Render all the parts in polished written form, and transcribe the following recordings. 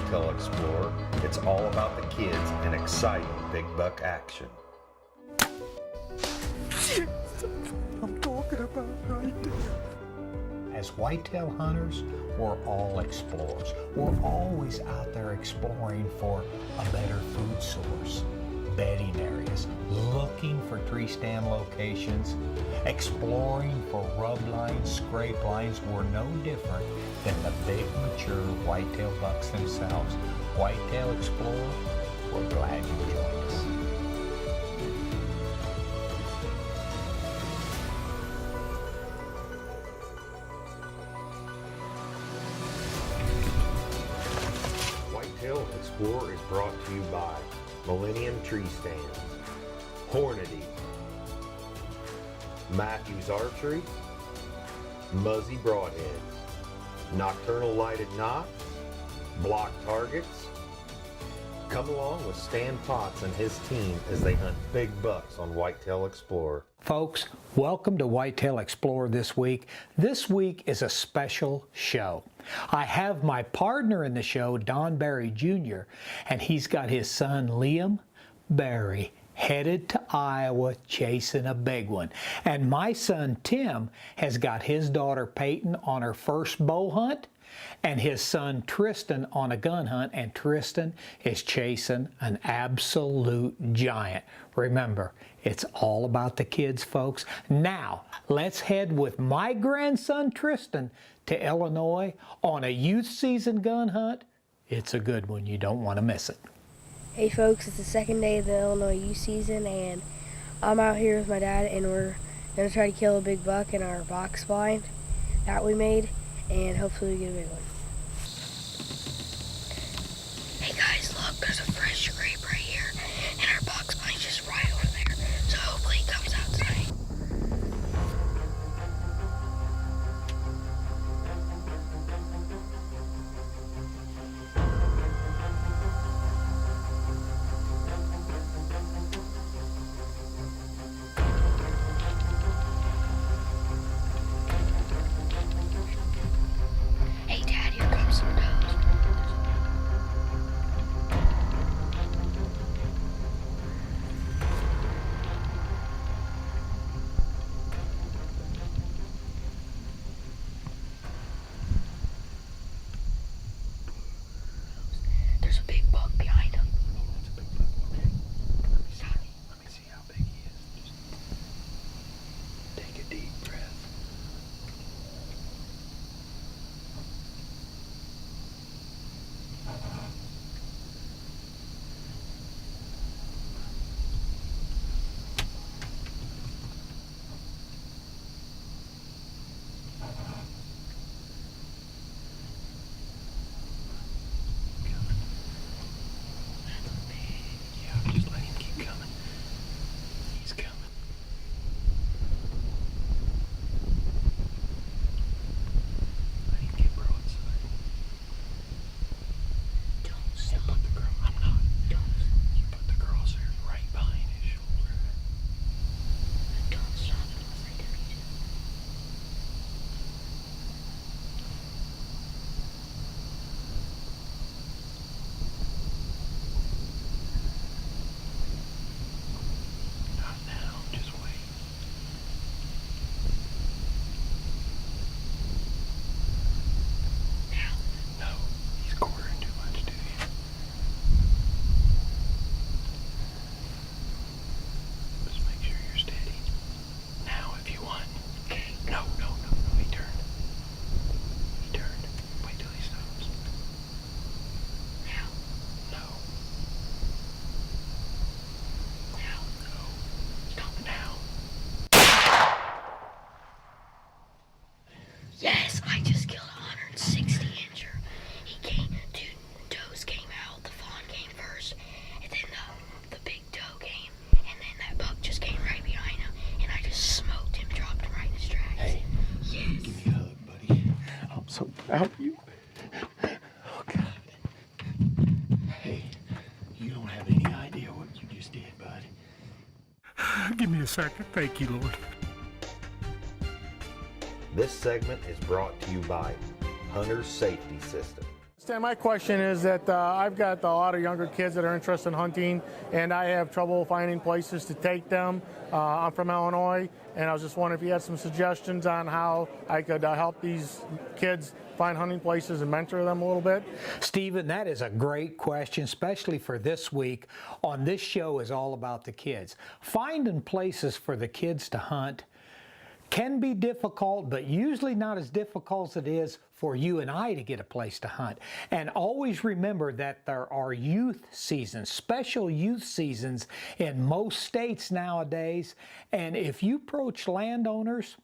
Whitetail Explorer. It's all about the kids and exciting big buck action. I'm talking about right there. As whitetail hunters, we're all explorers. We're always out there exploring for a better food source, bedding areas, looking for tree stand locations, exploring for rub lines, scrape lines. We're no different than the big mature whitetail bucks themselves. Whitetail Explorer, we're glad you joined us. Whitetail Explorer is brought to you by Millennium Tree Stands, Hornady, Matthews Archery, Muzzy Broadheads, Nocturnal Lighted Knots, Block Targets. Come along with Stan Potts and his team as they hunt big bucks on Whitetail Explorer. Folks, welcome to Whitetail Explorer this week. This week is a special show. I have my partner in the show, Don Barry Jr., and he's got his son, Liam Barry, headed to Iowa chasing a big one. And my son, Tim, has got his daughter, Peyton, on her first bow hunt, and his son Tristan on a gun hunt, and Tristan is chasing an absolute giant. Remember, it's all about the kids, folks. Now, let's head with my grandson Tristan to Illinois on a youth season gun hunt. It's a good one. You don't want to miss it. Hey folks, it's the second day of the Illinois youth season, and I'm out here with my dad, and we're going to try to kill a big buck in our box blind that we made, and hopefully we get a big one. Hey guys, look, there's a fresh scrape right here, and our box blind's just right over there, so hopefully it comes out tonight. Hey Dad, here comes some does. There's a big buck behind him. That's a big buck. Okay. Let me see how big he is. Just take a deep breath. Yeah, just let him keep coming. He's coming. Let him get broadside. Don't stop. Put the girl. I'm not. You put the crosshair right behind his shoulder. Don't stop unless I tell you to. Not now. Just wait. Now. No, he's quartering too much to you. Just make sure you're steady. Now, if you want. Okay. No. He turned. Wait till he stops. Now. No. Now. No. Stop. Now. Yes, I just killed a 160 incher. He came, two does came out, the fawn came first, and then the big doe came, and then that buck just came right behind him, and I just smoked him, dropped him right in his tracks. Hey. Yes. Give me a hug, buddy. I'm so proud of you. Oh, God. Hey, you don't have any idea what you just did, bud. Give me a second. Thank you, Lord. This segment is brought to you by Hunter's Safety System. Stan, my question is that I've got a lot of younger kids that are interested in hunting, and I have trouble finding places to take them. I'm from Illinois, and I was just wondering if you had some suggestions on how I could help these kids find hunting places and mentor them a little bit. Stephen, that is a great question, especially for this week. On this show is all about the kids. Finding places for the kids to hunt can be difficult, but usually not as difficult as it is for you and I to get a place to hunt. And always remember that there are youth seasons, special youth seasons in most states nowadays. And if you approach landowners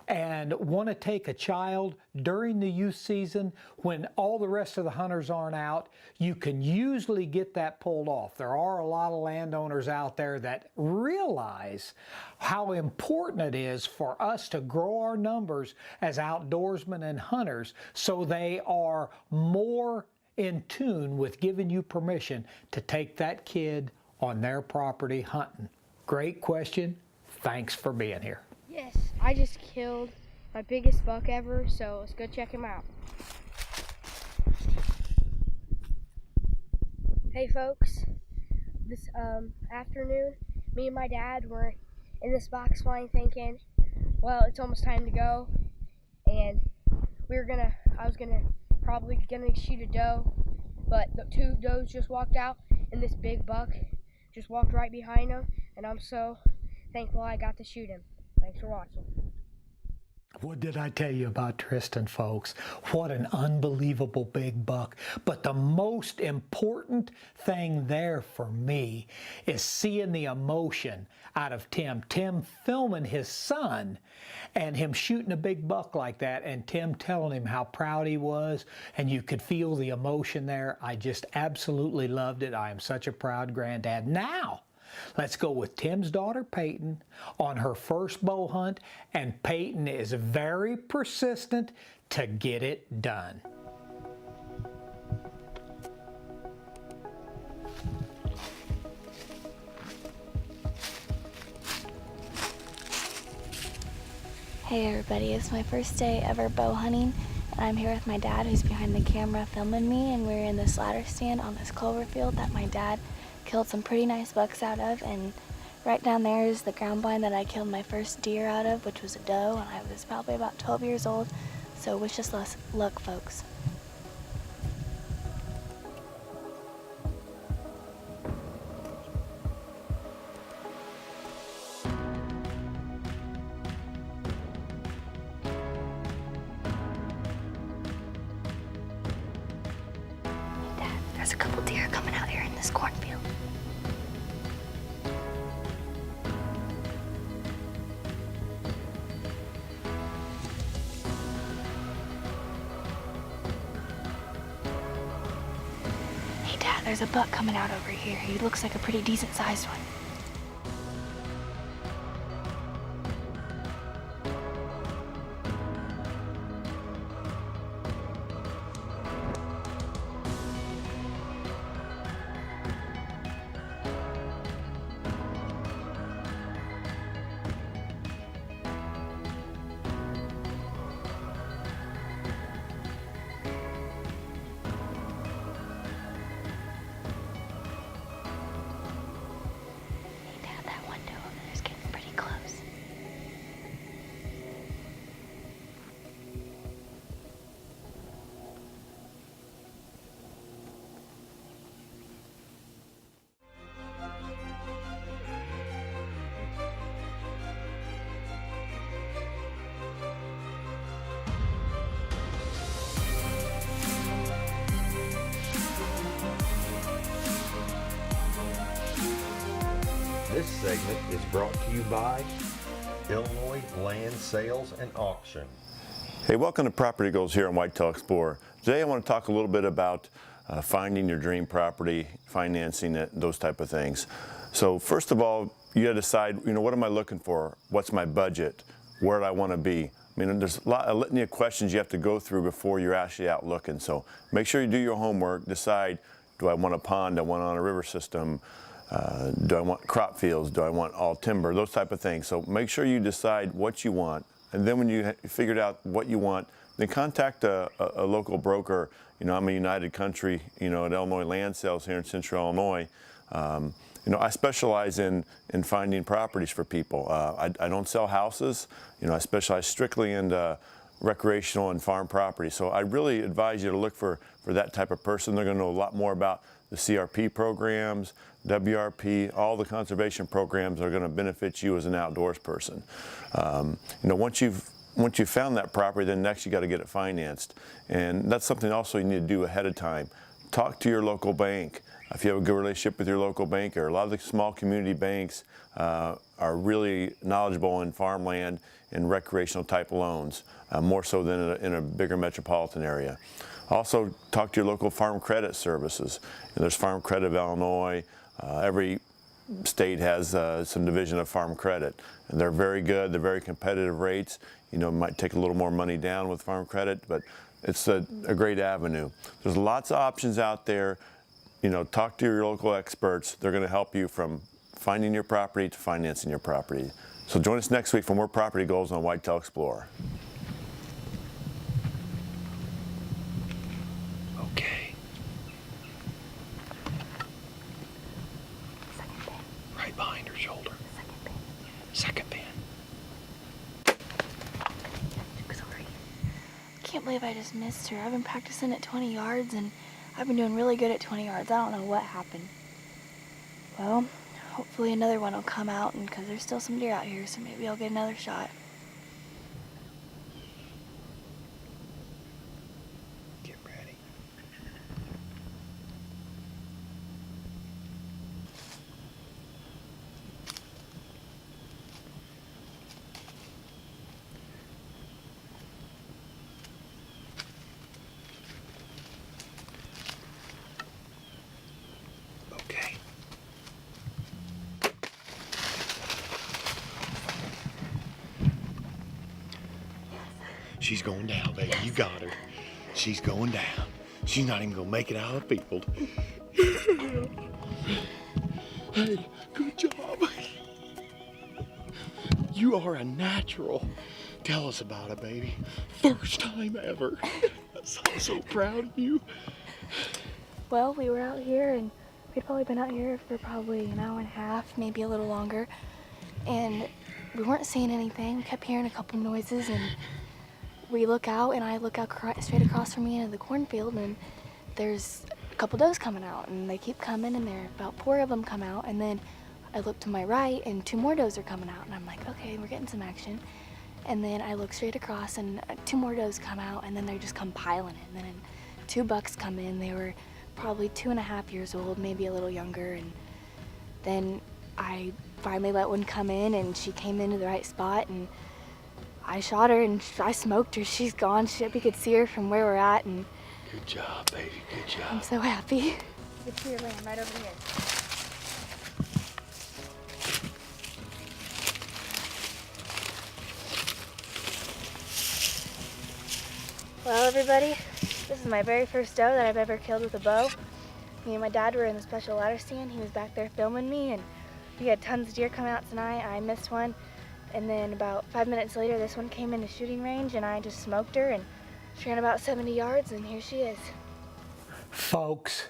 and want to take a child during the youth season when all the rest of the hunters aren't out, you can usually get that pulled off. There are a lot of landowners out there that realize how important it is for us to grow our numbers as outdoorsmen and hunters, so they are more in tune with giving you permission to take that kid on their property hunting. Great question. Thanks for being here. Yes, I just killed my biggest buck ever, so let's go check him out. Hey folks, this afternoon, me and my dad were in this box flying thinking, well, it's almost time to go, and I was probably gonna shoot a doe, but the two does just walked out, and this big buck just walked right behind him, and I'm so thankful I got to shoot him. Thanks for watching. What did I tell you about Tristan, folks? What an unbelievable big buck. But the most important thing there for me is seeing the emotion out of Tim. Tim filming his son and him shooting a big buck like that, and Tim telling him how proud he was, and you could feel the emotion there. I just absolutely loved it. I am such a proud granddad. Now, let's go with Tim's daughter, Peyton, on her first bow hunt, and Peyton is very persistent to get it done. Hey everybody, it's my first day ever bow hunting, and I'm here with my dad who's behind the camera filming me, and we're in this ladder stand on this clover field that my dad killed some pretty nice bucks out of, and right down there is the ground blind that I killed my first deer out of, which was a doe, and I was probably about 12 years old, so wish us luck, folks. Dad, there's a couple deer coming out here in this cornfield. There's a buck coming out over here. He looks like a pretty decent sized one. This segment is brought to you by Illinois Land Sales and Auction. Hey, welcome to Property Goals here on Whitetail Explorer. Today I want to talk a little bit about finding your dream property, financing it, those type of things. So first of all, you got to decide, what am I looking for? What's my budget? Where do I want to be? I mean, there's a litany of questions you have to go through before you're actually out looking. So make sure you do your homework. Decide, do I want a pond? Do I want on a river system? Do I want crop fields? Do I want all timber? Those type of things. So make sure you decide what you want. And then when you figured out what you want, then contact a local broker. You know, I'm a United Country, you know, at Illinois Land Sales here in Central Illinois. You know, I specialize in finding properties for people. I don't sell houses. You know, I specialize strictly in recreational and farm property. So I really advise you to look for that type of person. They're going to know a lot more about the CRP programs, WRP, all the conservation programs are going to benefit you as an outdoors person. You know, once you've found that property, then next you got to get it financed. And that's something also you need to do ahead of time. Talk to your local bank. If you have a good relationship with your local banker, a lot of the small community banks are really knowledgeable in farmland and recreational type loans, more so than in a bigger metropolitan area. Also, talk to your local farm credit services. And there's Farm Credit of Illinois. Every state has some division of farm credit. And they're very good, they're very competitive rates. You know, might take a little more money down with farm credit, but it's a great avenue. There's lots of options out there. You know, talk to your local experts. They're going to help you from finding your property to financing your property. So join us next week for more property goals on Whitetail Explorer. Okay. Second pin. Right behind her shoulder. Second pin. Second pin. Sorry. Can't believe I just missed her. I've been practicing at 20 yards and I've been doing really good at 20 yards. I don't know what happened. Well, hopefully another one will come out, and because there's still some deer out here, so maybe I'll get another shot. Get ready. Okay. She's going down, baby. You got her. She's going down. She's not even gonna make it out of the field. Hey, good job. You are a natural. Tell us about it, baby. First time ever. I'm so proud of you. Well, we were out here, and we'd probably been out here for probably an hour and a half, maybe a little longer, and we weren't seeing anything. We kept hearing a couple noises, and we look out, and I look out straight across from me into the cornfield, and there's a couple does coming out, and they keep coming, and there are about 4 of them come out, and then I look to my right, and 2 more does are coming out, and I'm like, okay, we're getting some action. And then I look straight across, and 2 more does come out, and then they just come piling in. And then 2 bucks come in. They were probably 2.5 years old, maybe a little younger, and then I finally let one come in, and she came into the right spot, and I shot her, and I smoked her. She's gone. We could see her from where we're at, and Good job, baby. Good job. I'm so happy. You can see her laying right over here. Well, everybody, this is my very first doe that I've ever killed with a bow. Me and my dad were in the special ladder stand. He was back there filming me, and we had tons of deer come out tonight. I missed one, and then about 5 minutes later, this one came into shooting range, and I just smoked her, and she ran about 70 yards, and here she is. Folks,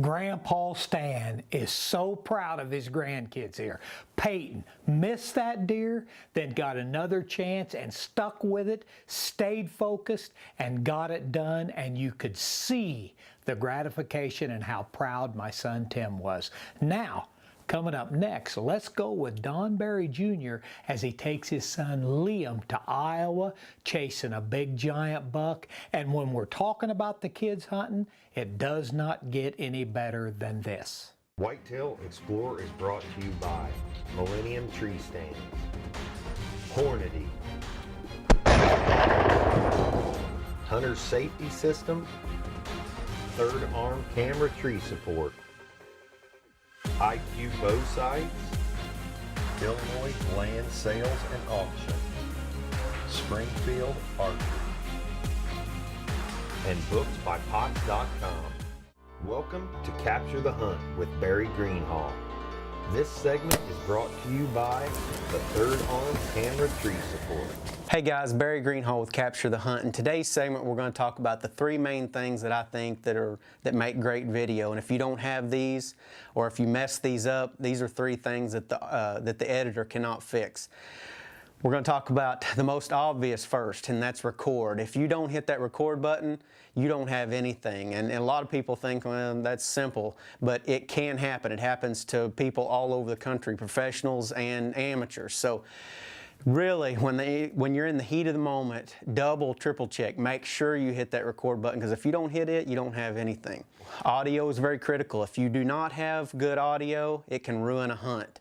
Grandpa Stan is so proud of his grandkids here. Peyton missed that deer, then got another chance and stuck with it, stayed focused, and got it done, and you could see the gratification and how proud my son Tim was. Now, coming up next, let's go with Don Barry Jr. as he takes his son Liam to Iowa, chasing a big giant buck. And when we're talking about the kids hunting, it does not get any better than this. Whitetail Explorer is brought to you by Millennium Tree Stands, Hornady, Hunter Safety System, Third Arm Camera Tree Support, IQ Bow Sights, Illinois Land Sales and Auction, Springfield Archery, and books by Potts.com. Welcome to Capture the Hunt with Barry Greenhall. This segment is brought to you by the Third Arm Camera Tree Support. Hey guys, Barry Greenhall with Capture the Hunt. In today's segment, we're going to talk about the three main things that I think that make great video. And if you don't have these, or if you mess these up, these are three things that the editor cannot fix. We're going to talk about the most obvious first, and that's record. If you don't hit that record button, you don't have anything. And a lot of people think, well, that's simple, but it can happen. It happens to people all over the country, professionals and amateurs. So really, when you're in the heat of the moment, double, triple check. Make sure you hit that record button, because if you don't hit it, you don't have anything. Audio is very critical. If you do not have good audio, it can ruin a hunt.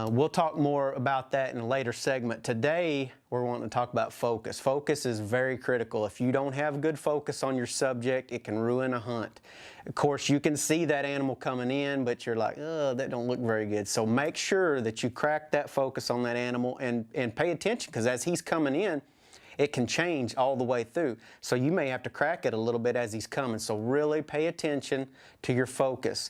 We'll talk more about that in a later segment. Today, we're wanting to talk about focus. Focus is very critical. If you don't have good focus on your subject, it can ruin a hunt. Of course, you can see that animal coming in, but you're like, oh, that don't look very good. So make sure that you crack that focus on that animal and pay attention, because as he's coming in, it can change all the way through. So you may have to crack it a little bit as he's coming. So really pay attention to your focus.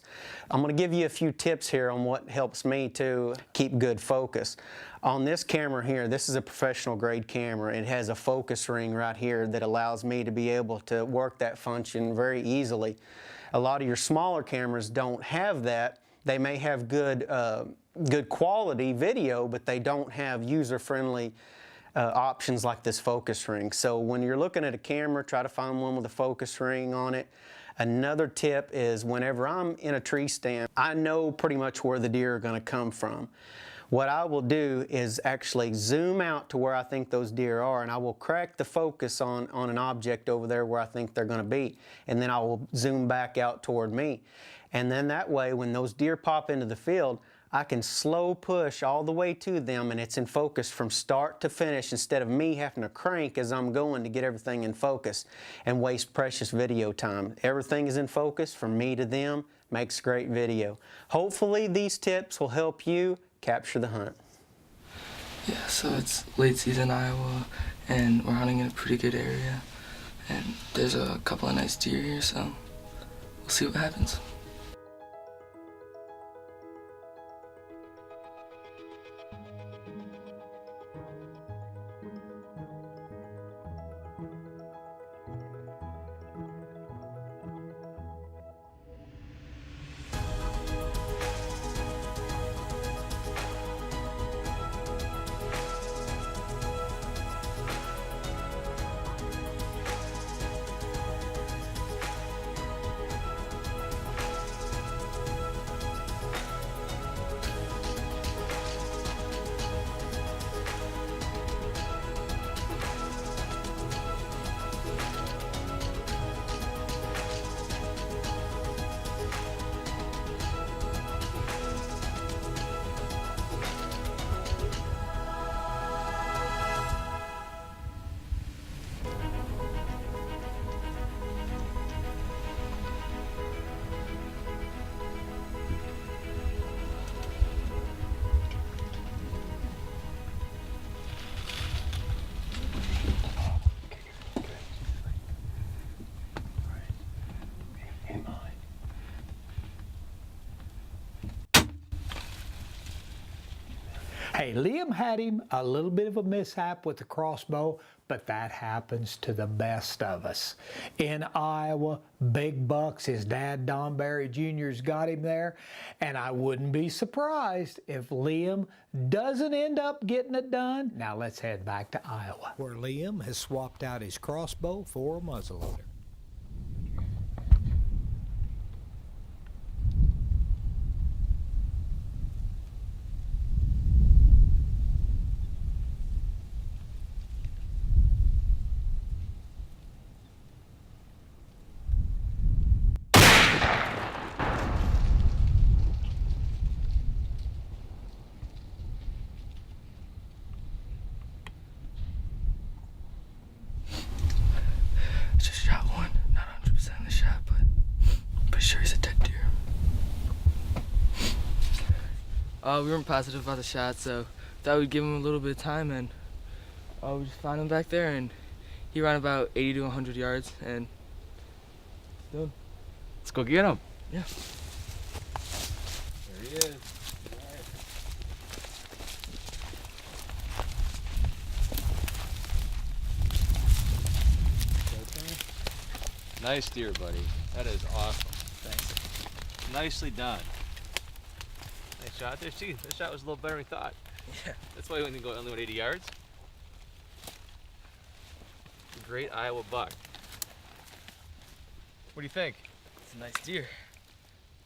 I'm going to give you a few tips here on what helps me to keep good focus. On this camera here, this is a professional grade camera. It has a focus ring right here that allows me to be able to work that function very easily. A lot of your smaller cameras don't have that. They may have good quality video, but they don't have user-friendly options like this focus ring. So when you're looking at a camera, try to find one with a focus ring on it. Another tip is whenever I'm in a tree stand, I know pretty much where the deer are going to come from. What I will do is actually zoom out to where I think those deer are, and I will crack the focus on an object over there where I think they're going to be, and then I will zoom back out toward me. And then that way, when those deer pop into the field, I can slow push all the way to them, and it's in focus from start to finish, instead of me having to crank as I'm going to get everything in focus and waste precious video time. Everything is in focus from me to them, makes great video. Hopefully these tips will help you capture the hunt. Yeah, so it's late season Iowa, and we're hunting in a pretty good area, and there's a couple of nice deer here, so we'll see what happens. Hey, Liam had him a little bit of a mishap with the crossbow, but that happens to the best of us. In Iowa, big bucks, his dad, Don Barry Jr.'s got him there, and I wouldn't be surprised if Liam doesn't end up getting it done. Now let's head back to Iowa, where Liam has swapped out his crossbow for a muzzleloader. Just shot one, not 100% of the shot, but sure he's a dead deer. We weren't positive about the shot, so thought we'd give him a little bit of time, and we just found him back there, and he ran about 80 to 100 yards, and done. Let's go get him. Yeah. There he is. Nice deer, buddy. That is awesome. Thanks. Nicely done. Nice shot there. See, that shot was a little better than we thought. Yeah. That's why we only went 80 yards. It's a great Iowa buck. What do you think? It's a nice deer.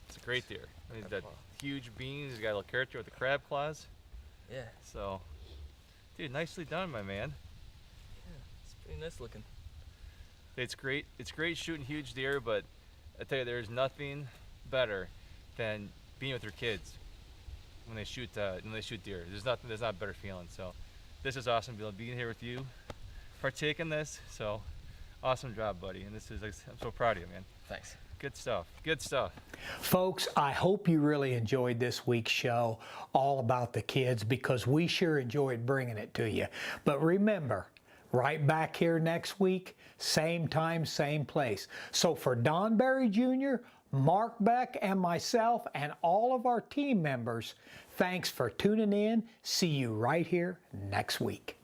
It's a great deer. He's got huge beans. He's got a little character with the crab claws. Yeah. So, dude, nicely done, my man. Yeah, it's pretty nice looking. It's great. It's great shooting huge deer, but I tell you, there's nothing better than being with your kids when they shoot deer. There's not a better feeling. So, this is awesome being here with you, partake in this. So, awesome job, buddy. And I'm so proud of you, man. Thanks. Good stuff. Good stuff. Folks, I hope you really enjoyed this week's show all about the kids, because we sure enjoyed bringing it to you. But remember, right back here next week, same time, same place. So for Don Berry Jr., Mark Beck, and myself, and all of our team members, thanks for tuning in. See you right here next week.